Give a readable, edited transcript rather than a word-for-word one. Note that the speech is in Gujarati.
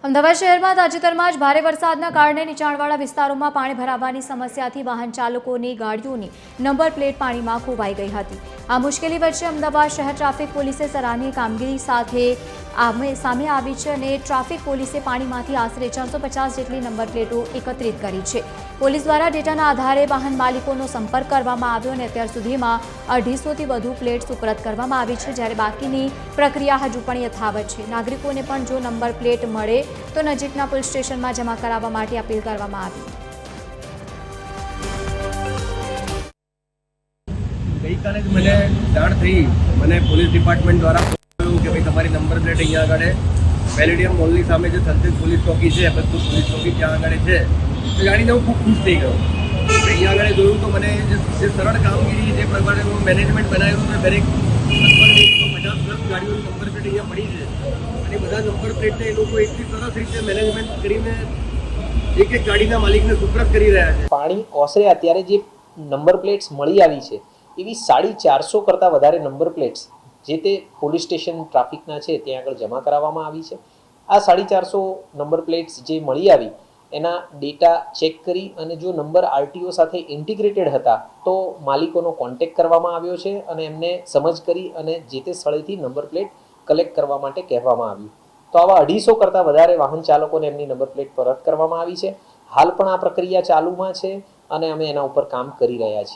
અમદાવાદ શહેરમાં તાજેતરમાં જ ભારે વરસાદના કારણે નીચાણવાળા વિસ્તારોમાં પાણી ભરાવાની સમસ્યાથી વાહન ચાલકોની ગાડીઓની નંબર પ્લેટ પાણીમાં ખોવાઈ ગઈ હતી। આ મુશ્કેલી વચ્ચે અમદાવાદ શહેર ટ્રાફિક પોલીસે સરાહનીય કામગીરી સાથે સામે આવી છે અને ટ્રાફિક પોલીસે પાણીમાંથી આશરે 450 જેટલી નંબર પ્લેટો એકત્રિત કરી છે। પોલીસ દ્વારા ડેટાના આધારે વાહન માલિકોનો સંપર્ક કરવામાં આવ્યો અને અત્યાર સુધીમાં 250થી વધુ પ્લેટ સુપરત કરવામાં આવી છે, જ્યારે બાકીની પ્રક્રિયા હજુ પણ યથાવત છે। નાગરિકોને પણ જો નંબર પ્લેટ મળે તો નજીકના પોલીસ સ્ટેશનમાં જમા કરાવવા માટે અપીલ કરવામાં આવી। ગઈકાલે જ મને જાણ થઈ, મને પોલીસ ડિપાર્ટમેન્ટ દ્વારા કહ્યું કે ભાઈ તમારી નંબર પ્લેટ અહીંયા આગળ પેલેડિયમ મોલની સામે જે સનસેટ પોલીસ ચોકી છે, બધું પોલીસ ચોકી ત્યાં આગળ છે, તો જાણીને હું ખૂબ ખુશ થઈ ગયો। અહીંયા આગળ જોયું તો મને જે સરળ કામગીરી જે પ્રમાણેનું મેનેજમેન્ટ બનાવ્યું છે, દરેક લગભગ 50+ ગાડીઓની નંબર પ્લેટ અહીંયા પડી છે અને બધા નંબર પ્લેટને એ લોકો એટલી સરસ રીતે મેનેજમેન્ટ કરીને એક એક ગાડીના માલિકને સુપ્રત કરી રહ્યા છે। પાણી ઓસરે અત્યારે જે નંબર પ્લેટ્સ મળી આવી છે એવી 450 કરતાં વધારે નંબર પ્લેટ્સ જે તે પોલીસ સ્ટેશન ટ્રાફિકના છે ત્યાં આગળ જમા કરાવવામાં આવી છે। આ 450 નંબર પ્લેટ્સ જે મળી આવી એના ડેટા ચેક કરી અને જો નંબર આરટીઓ સાથે ઇન્ટિગ્રેટેડ હતા તો માલિકોનો કોન્ટેક્ટ કરવામાં આવ્યો છે અને એમને સમજ કરી અને જે તે સ્થળેથી નંબર પ્લેટ કલેક્ટ કરવા માટે કહેવામાં આવ્યું। તો આવા 250 કરતાં વધારે વાહન ચાલકોને એમની નંબર પ્લેટ પરત કરવામાં આવી છે। હાલ પણ આ પ્રક્રિયા ચાલુમાં છે અને અમે એના ઉપર કામ કરી રહ્યા છીએ।